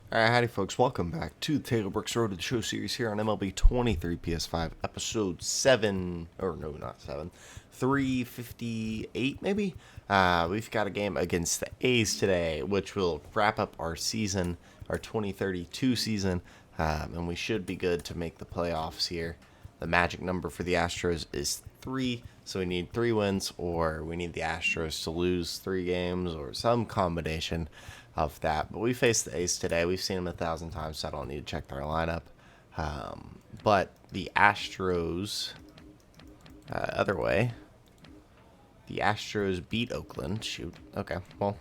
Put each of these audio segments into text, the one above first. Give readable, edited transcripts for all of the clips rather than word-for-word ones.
Alright, howdy folks, welcome back to the Taylor Brooks Road to the Show series here on MLB 23 PS5, episode 7, or no, not 7, 358 maybe? We've got a game against the A's today, which will wrap up our season, our 2032 season, and we should be good to make the playoffs here. The magic number for the Astros is 3, so we need 3 wins, or we need the Astros to lose 3 games, or some combination of that. But we faced the A's today. We've seen them 1,000 times, so I don't need to check their lineup. But the Astros, other way, the Astros beat Oakland. Shoot. Okay, well,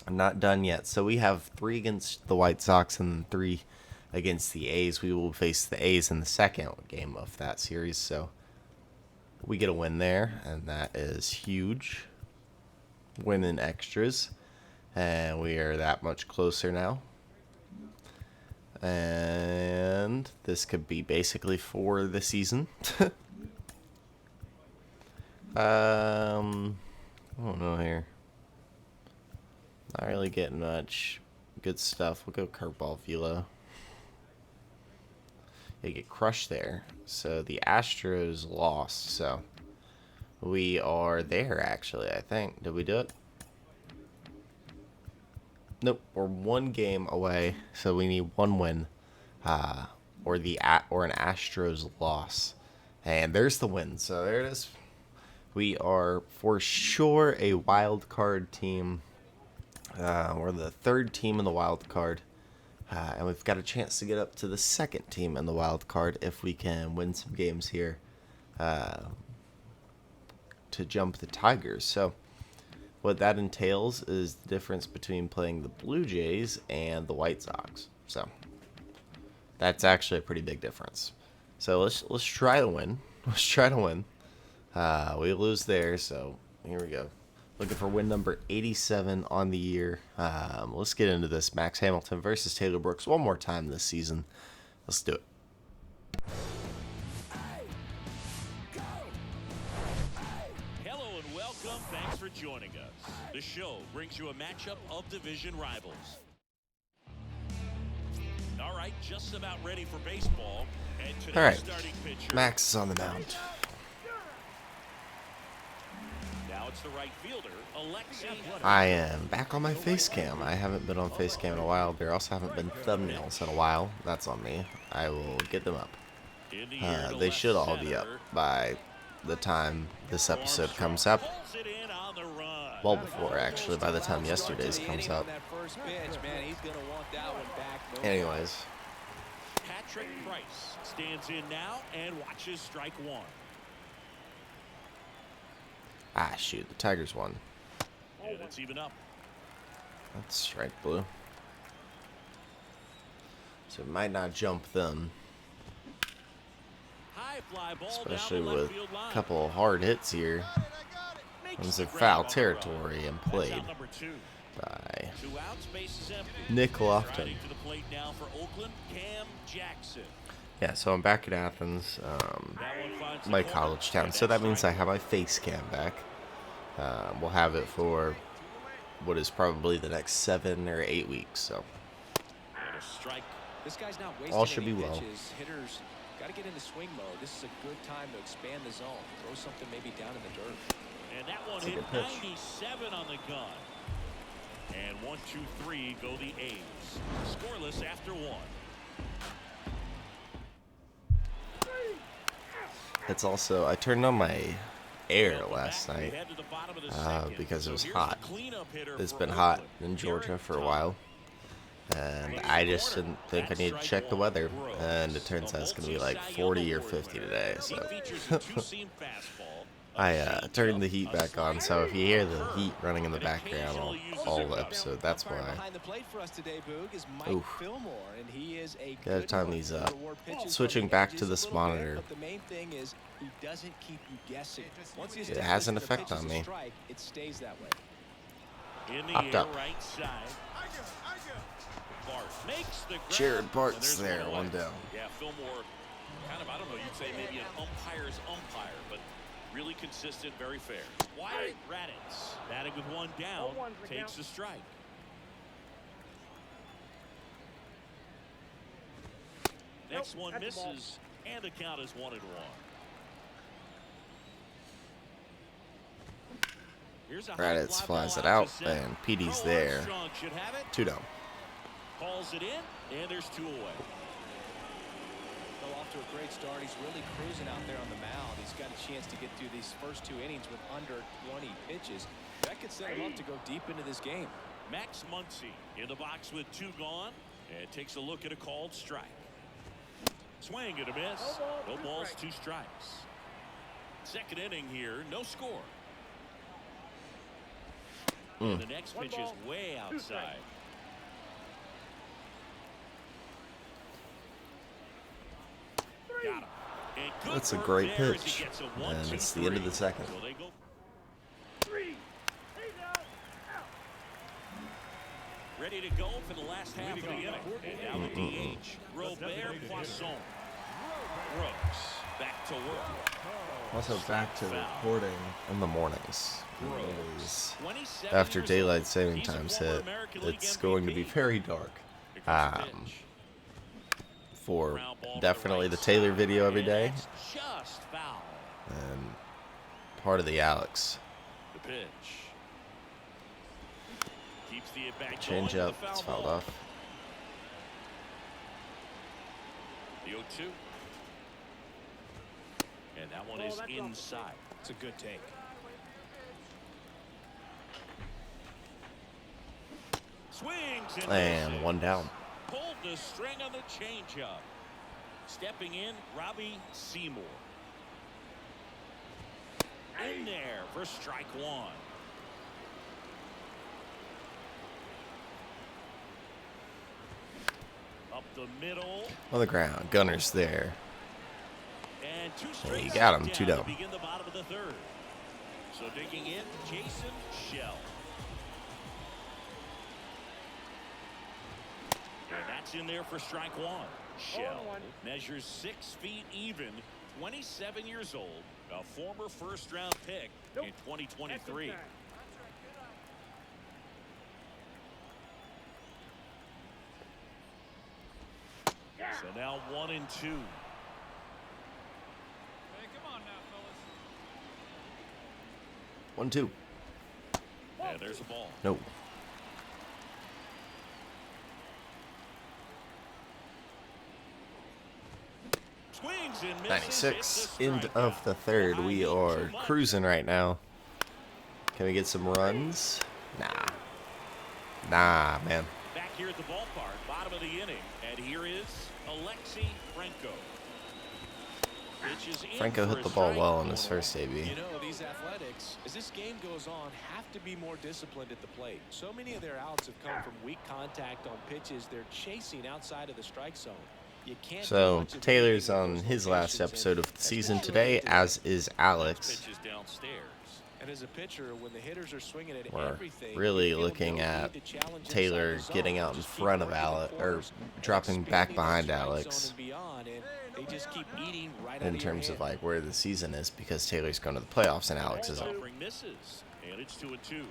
I'm not done yet. So we have 3 against the White Sox and 3 against the A's. We will face the A's in the second game of that series. So we get a win there, and that is huge. Win in extras. And we are that much closer now. And this could be basically for the season. I don't know here. Not really getting much good stuff. We'll go curveball velo. They get crushed there. So the Astros lost. So we are there actually, I think. Did we do it? Nope, we're 1 game away, so we need 1 win, or an Astros loss, and there's the win. So there it is. We are for sure a wild card team. We're the 3rd team in the wild card, and we've got a chance to get up to the 2nd team in the wild card if we can win some games here, to jump the Tigers. So what that entails is the difference between playing the Blue Jays and the White Sox. So that's actually a pretty big difference. So let's try to win. Let's try to win. We lose there, so here we go. Looking for win number 87 on the year. Let's get into this. Max Hamilton versus Taylor Brooks one more time this season. Let's do it. Thanks for joining us. The show brings you a matchup of division rivals. All right, just about ready for baseball. And today's all right, starting pitcher, Max is on the mound. Now it's the right fielder, Alexi. I am back on my face cam. I haven't been on face cam in a while. There also haven't been thumbnails in a while. That's on me. I will get them up. They should all be up by the time this episode comes up. Well before, actually, by the time yesterday's comes up. Anyways. Patrick Price stands in now and watches strike 1. Ah, shoot. The Tigers won. And it's even up. That's strike blue. So it might not jump them. High fly ball Especially down the with left field line. a couple of hard hits here. One's in foul territory and played by Nick Lofton. Yeah, so I'm back at Athens, my college town. So that means I have my face cam back. We'll have it for what is probably the next 7 or 8 weeks. So all should be well. Hitters got to get into swing mode. This is a good time to expand the zone. Throw something maybe down in the dirt. And that one hit 97 on the gun. And 1, 2, 3 go the A's. Scoreless after 1. It's also, I turned on my air last night because it was hot. It's been hot in Georgia for a while. And I just didn't think I needed to check the weather. And it turns out it's going to be like 40 or 50 today. So I turned the heat back on. So if you hear the heat running in the background all the episode, that's why. Oof. Gotta time these up. Switching back to this monitor. It has an effect on me. Popped up. Jared Bart's there, 1 down. Yeah, Fillmore, kind of, I don't know, you'd say maybe an umpire's umpire, but really consistent, very fair. Wyatt Raditz, batting with 1 down, takes a strike. Next one misses, and the count is 1-1. Raditz flies it out, and PD's there. 2 down. Calls it in, and there's 2 away. Well, off to a great start. He's really cruising out there on the mound. He's got a chance to get through these first 2 innings with under 20 pitches. That could set him up to go deep into this game. Max Muncy in the box with 2 gone, and takes a look at a called strike. Swing and a miss. No balls, 2 strikes. Second inning here, no score. And the next pitch is way outside. Got him. That's a great pitch, and it's the end of the second. So they go. Ready to go for the last half of the inning. And now the DH, Robert Poisson. Brooks back to work. Also back to recording in the mornings. Gross. After daylight saving times hit, it's going to be very dark. For definitely the Taylor video every day, Just foul. and part of the Alex. The pitch. Keeps the at-bat Change going, up, the it's foul fouled ball. off. The 0-2. And that one is inside. It's a good take. Swings And misses. 1 down. Pulled the string on the changeup. Stepping in, Robbie Seymour. In there for strike 1. Up the middle. On the ground, Gunner's there. And 2 Hey, you strikes got him, 2 to down. begin the bottom of the 3rd. So digging in, Jason Shell. And that's in there for strike 1. Shell measures 6 feet even, 27 years old, a former first-round pick in 2023. So now 1 and 2. 1-2. And there's a ball. No. Swings and misses. 96. It's a End of strikeout. the 3rd. We Behind are too much. cruising right now. Can we get some runs? Nah. Nah, man. Back here at the ballpark, bottom of the inning. And here is Alexi Franco. Pitches in Franco for hit a the ball strike. well in his first debut. You know, these athletics, as this game goes on, have to be more disciplined at the plate. So many of their outs have come from weak contact on pitches they're chasing outside of the strike zone. You can't do So, much of Taylor's anything on with those his last locations, episode and of the season especially today, with the- as is Alex. Pitches downstairs. And as a pitcher, when the hitters are swinging at We're everything, really you feel looking no at need to challenge Taylor inside the getting zone. out in Just keep front of working the Alex, or corners, dropping back expanding that behind strike Alex zone and beyond, and they just keep eating right out in of your terms of hand. like where the season is, because Taylor's going to the playoffs and Alex is out. Offering misses. And it's 2-2.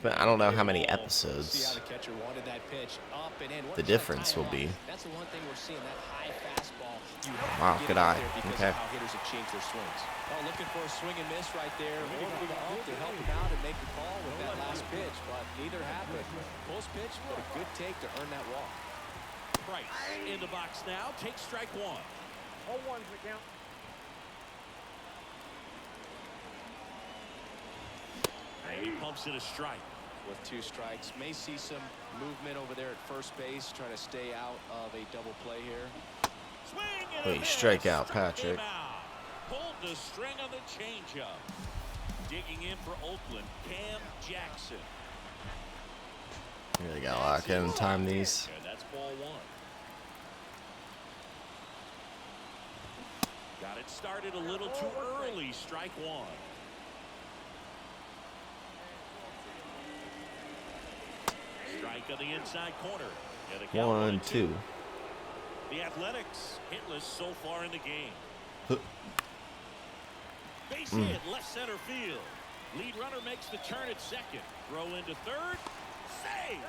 But I don't know how many See how episodes the catcher wanted that pitch up and in. What the a shot difference tie will be. That's the one thing we're seeing, that high fastball. You have Wow, to get good out eye. there because Okay. of how hitters have changed their swings. Oh, looking for a swing and miss right there, or up to help him out and make the call with that last pitch, but neither happened. Close pitch, but a good take to earn that walk. Price in the box now. Takes strike 1. All ones the count. And he pumps it a strike. With 2 strikes, may see some movement over there at first base, trying to stay out of a double play here. Swing and Wait, a miss. strike out, Struck Patrick. him out. Pulled the string on the changeup. Digging in for Oakland, Cam Jackson. Really got to lock in and time these. And that's ball 1. Got it started a little too early. Strike 1. Strike on the inside corner. And the count 1-2. The Athletics hitless so far in the game. Base hit, left center field. Lead runner makes the turn at second. Throw into third. Save.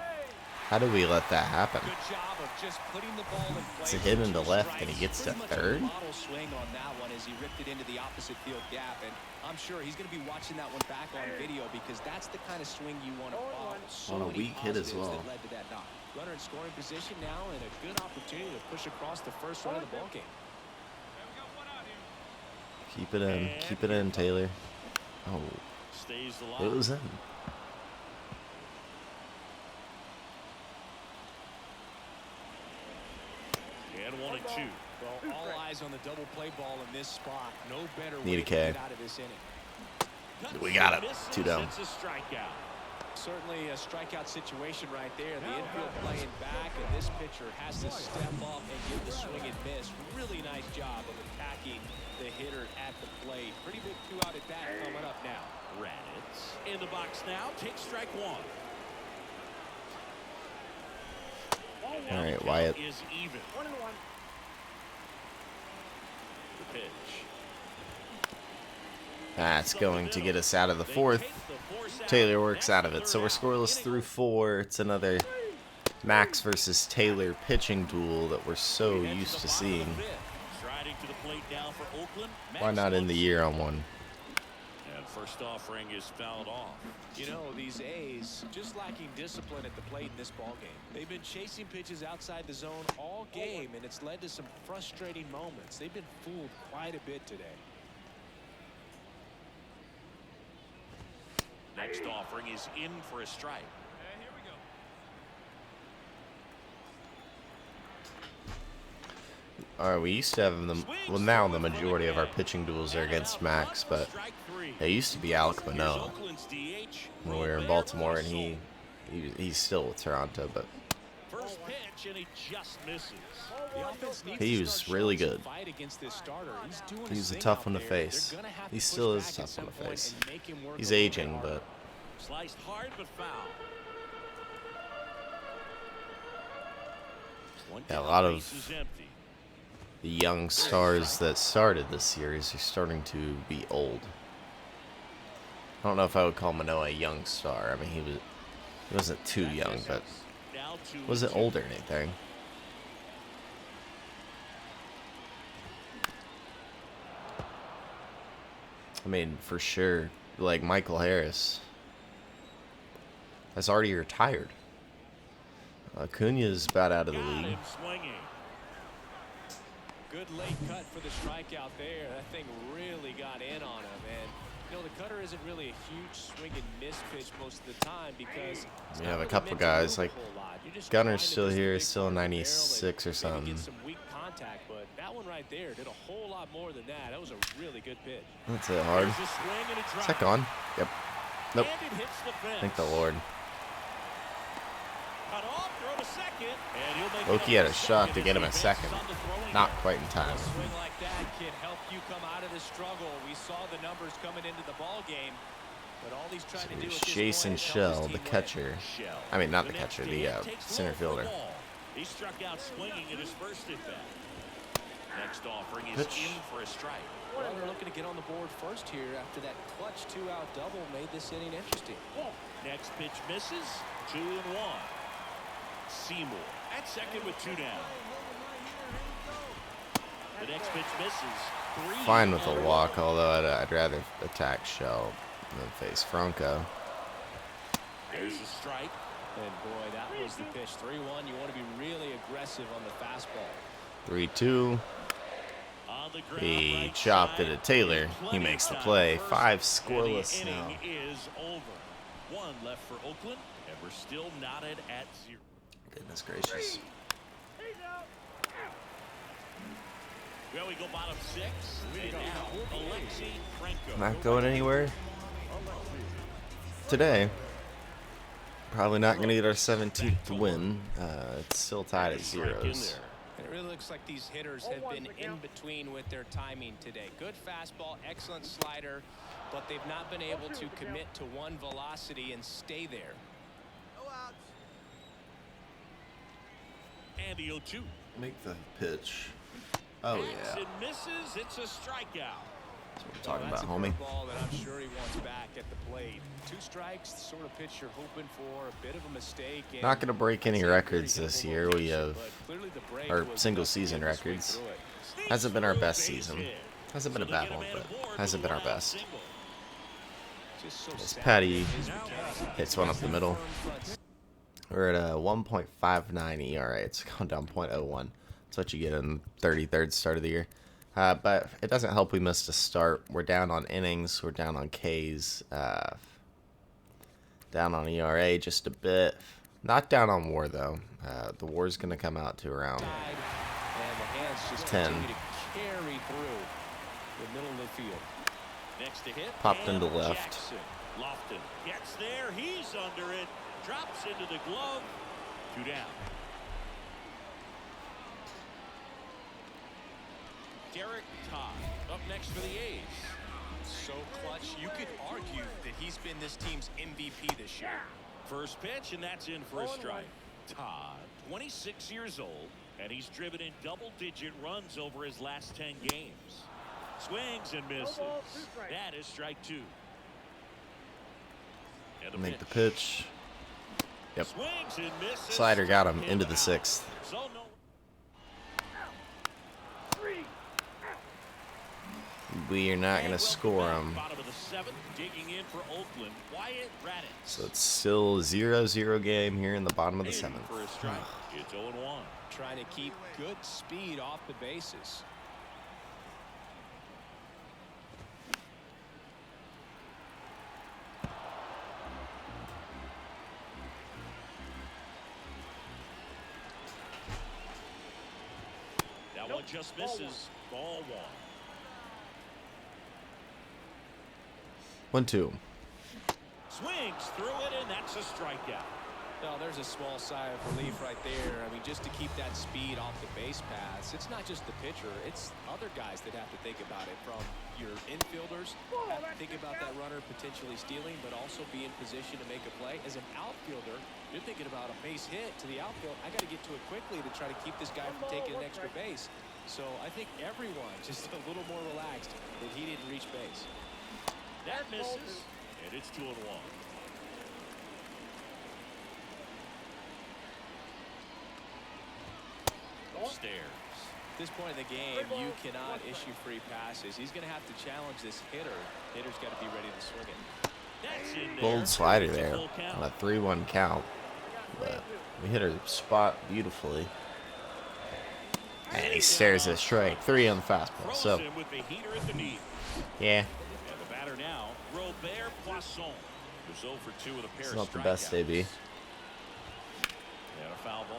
How do we let that happen? Good job of just putting the ball in play. It's a hit for into 2 left, and he strikes. gets to Pretty much a third? model swing on that one as he ripped it into the opposite field gap, and I'm sure he's going to be watching that one back on video because that's the kind of swing you want to follow. So On a many weak hit as positives well. that led to that knock. Runner in scoring position now, and a good opportunity to push across the first run of the ball game. Keep it in, Taylor. Oh, Stays it alive. was in. And 1-2. Well, all eyes on the double play ball in this spot. No better Need way a to K. get out of this inning. We got it. Misses. 2 down. It's a strikeout. Certainly a strikeout situation right there. The infield playing back, and this pitcher has to step up and give the swing and miss. Really nice job of attacking the hitter at the plate. Pretty big 2-out at bat coming up now. Raditz in the box now. Takes strike 1. All right, Wyatt. Is even. 1-1. The pitch. That's going to get us out of the 4th. Taylor works out of it. So we're scoreless through 4. It's another Max versus Taylor pitching duel that we're so used to seeing. Striding to the plate now for Oakland. Why not end the year on one? And first offering is fouled off. You know, these A's just lacking discipline at the plate in this ball game. They've been chasing pitches outside the zone all game, and it's led to some frustrating moments. They've been fooled quite a bit today. Next offering is in for a strike. All right, we used to have them. Well, now the majority of our pitching duels are against Max, but it used to be Alec Manoah when we were in Baltimore, and he's still with Toronto, but First pitch and he just misses. The offense needs he to was start really showing some good. fight against this starter. He's doing He his was a thing tough out one to there. face. They're gonna have to He push still is back a at tough one some to point face. and make him work He's a little aging, bit harder. but Sliced hard but foul. yeah, a lot of the young stars that started this series are starting to be old. I don't know if I would call Manoah a young star. I mean, he wasn't too young, but wasn't old or anything. I mean, for sure, like Michael Harris has already retired. Acuna's about out of the league. Good late cut for the strikeout there. That thing really got in on him. And, you know, the cutter isn't really a huge swing and miss pitch most of the time because We have a couple guys, like Gunner's still here, still 96 or something. Some weak contact, but that one right there did a whole lot more than that. That was a really good pitch. That's it hard. Is that gone? Yep. Nope. Thank the Lord. Loki had a shot to get him a second. Not quite in time. A swing like that can help you come out of the struggle. We saw the numbers coming into the ball game, but all he's trying to do Here's at this Jason point is help his Shell, team the win. catcher. I mean, not the catcher, the center fielder. He struck out swinging at his first at bat. Next offering is Pitch. in for a strike. Well, they're looking to get on the board first here after that clutch 2-out double made this inning interesting. Next pitch misses. 2-1. Seymour at second with 2 down. The next pitch misses. 3. Fine with a walk, although I'd rather attack Shell than face Franco. There's a strike. And boy, that was the pitch. 3-1. You want to be really aggressive on the fastball. 3-2. He chopped it at Taylor. He makes the play. 5 scoreless now. Inning is over. 1 left for Oakland, and we're still knotted at 0. Goodness gracious. Well, we go bottom 6. And now, Alexi Franco. Not going anywhere today. Probably not going to get our 17th win. It's still tied at zeros. It really looks like these hitters have been in between with their timing today. Good fastball, excellent slider, but they've not been able to commit to one velocity and stay there. And the 0-2. Make the pitch. Oh, yeah. And misses. It's a strikeout. That's what we're talking That's about, a homie. curveball that I'm sure he wants back at the plate. 2 strikes, the sort of pitch you're hoping for. A bit of a mistake. Not going to break any records this year. We have our single season records. Hasn't been our best season. Hasn't been a bad one, but hasn't been our best. As Patty hits one up the middle. We're at a 1.59 ERA. It's gone down 0.01. That's what you get in 33rd start of the year. But it doesn't help we missed a start. We're down on innings. We're down on Ks. Down on ERA just a bit. Not down on WAR, though. The WAR's going to come out to around 10. Carry through the middle of the field. Next to hit, Popped into left. Jackson. Lofton gets there. He's under it. Drops into the glove. 2 down. Derek Todd up next for the A's. So clutch. You could argue that he's been this team's MVP this year. First pitch, and that's in for a strike. Todd, 26 years old, and he's driven in double-digit runs over his last 10 games. Swings and misses. That is strike 2. And Make the pitch. Yep. Swings and misses. Slider got him into the 6th. So no. We are not going to score him. Bottom of the 7th, digging in for Oakland. Wyatt Raditz. So it's still 0-0 game here in the bottom of the 7th. For a strike. It's 0-1. Trying to keep good speed off the bases. That one just misses. Ball 1. 1-2. Swings through it, and that's a strikeout. Well, there's a small sigh of relief right there. I mean, just to keep that speed off the base paths. It's not just the pitcher. It's other guys that have to think about it. From your infielders, have to think about that runner potentially stealing, but also be in position to make a play. As an outfielder, you're thinking about a base hit to the outfield. I got to get to it quickly to try to keep this guy from taking an extra base. So I think everyone just a little more relaxed that he didn't reach base. That misses, and it's 2-1. Upstairs. At this point in the game, you cannot issue free passes. He's going to have to challenge this hitter. Hitter's got to be ready to swing it. That's in there. Bold slider It's a there full count. on a 3-1 count. But we hit her spot beautifully. And he stares at strike 3 on the fastball. So, Throws him with the heater at the knee. yeah, And the batter now, Robert Poisson. Who's 0 for 2 with a pair it's of not the best, AB. And a foul ball.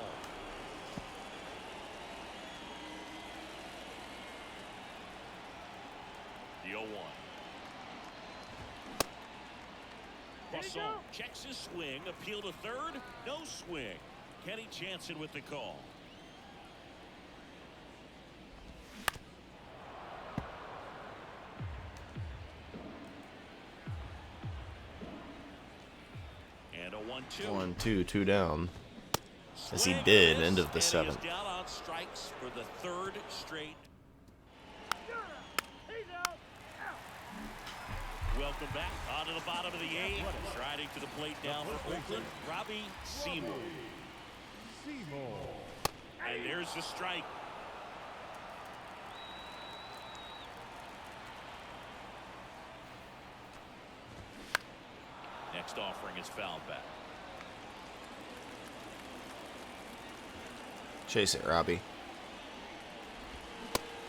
The 0-1. Poisson checks his swing, appeal to third, no swing. Kenny Jansen with the call. And a 1-2. 1-2, 2 down. As he did, end of the And he is 7th. down on strikes for the 3rd straight. Welcome back onto the bottom of the 8th. Striding to the plate down for Oakland, Robbie Seymour. And there's the strike. Next offering is fouled back. Chase it, Robbie.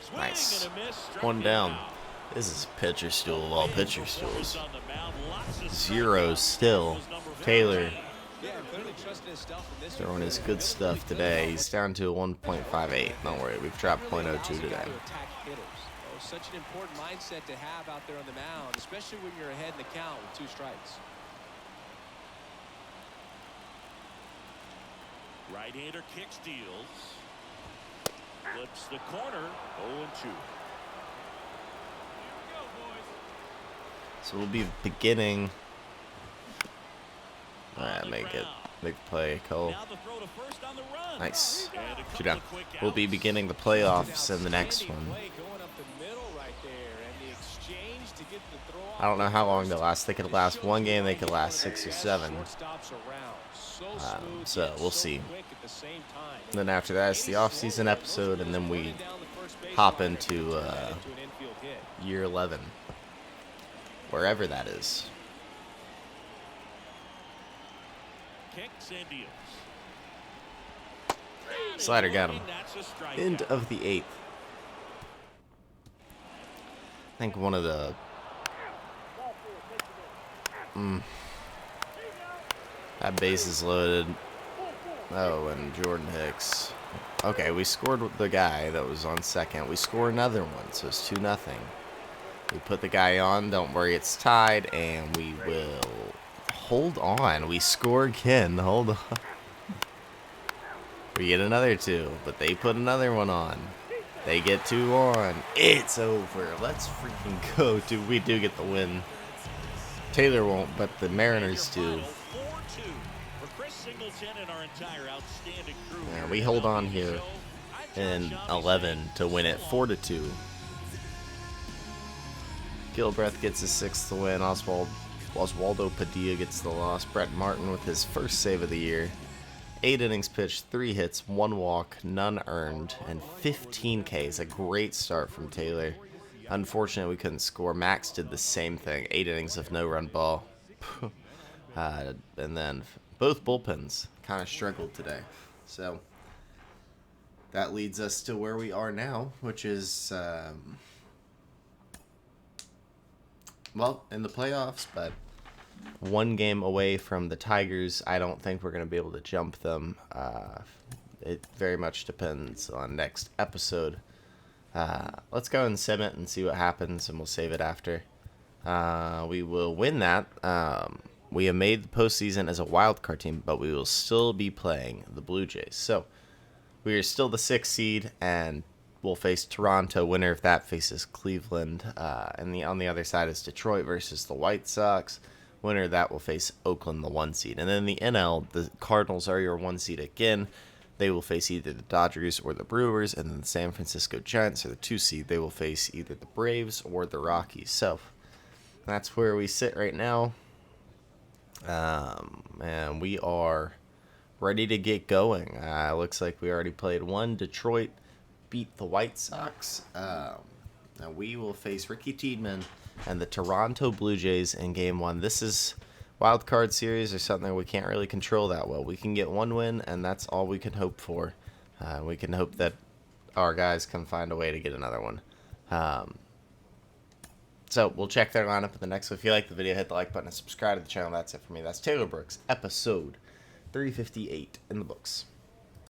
Swing Nice. and a miss, struck One him down. out. This is pitcher stool of all pitcher stools. On the mound, lots of 0 still. strikeouts. Number Taylor 14. Yeah, clearly trusting his stuff in this throwing his one. good stuff today. He's down to a 1.58. Don't worry, we've dropped Really 0.02 allows a guy today. to attack hitters. Oh, such an important mindset to have out there on the mound, especially when you're ahead in the count with 2 strikes. Right-hander kick steals. Flips the corner. 0-2. So we'll be beginning. Alright, make it. Big play, Cole. Now the throw to first on the run. Nice. And a couple 2 down. of quick We'll be outs. beginning the playoffs in the next Outstanding one. play going up the middle right there, and the exchange I don't know how long they last. They could last one game. They could last 6 or 7. So we'll see. And then after that, it's the off-season episode, and then we hop into year 11, wherever that is. Kicks and deals. Slider got him. That's a strikeout. End of the 8th. I think one of the that base is loaded. Oh, and Jordan Hicks. Okay, we scored the guy that was on second. We score another one, so it's 2-0. We put the guy on. Don't worry, it's tied, and we will hold on. We score again. Hold on. We get another 2, but they put another one on. They get 2 on. It's over. Let's freaking go, dude. We do get the win. Taylor won't, but the Mariners do. Yeah, we hold on here in 11 to win it 4-2. Gilbreth gets his 6th win. Oswaldo Padilla gets the loss. Brett Martin with his first save of the year. 8 innings pitched, 3 hits, 1 walk, none earned, and 15 Ks. A great start from Taylor. Unfortunately, we couldn't score. Max did the same thing. 8 innings of no-run ball. And then both bullpens kind of struggled today. So that leads us to where we are now, which is, well, in the playoffs, but 1 game away from the Tigers. I don't think we're going to be able to jump them. It very much depends on next episode. Let's go and sim it and see what happens, and we'll save it after. We will win that. We have made the postseason as a wild card team, but we will still be playing the Blue Jays. So we are still the 6th seed, and we'll face Toronto. Winner of that faces Cleveland. And on the other side is Detroit versus the White Sox. Winner of that will face Oakland, the 1 seed. And then the NL, the Cardinals are your 1 seed again. They will face either the Dodgers or the Brewers. And then the San Francisco Giants are the 2 seed. They will face either the Braves or the Rockies. So that's where we sit right now. And we are ready to get going. Looks like we already played 1. Detroit beat the White Sox. Now we will face Ricky Tiedemann and the Toronto Blue Jays in Game 1. This is wild card series or something we can't really control that well. We can get 1 win, and that's all we can hope for. We can hope that our guys can find a way to get another one. So we'll check their lineup in the next one. If you like the video, hit the like button and subscribe to the channel. That's it for me. That's Taylor Brooks, episode 358 in the books.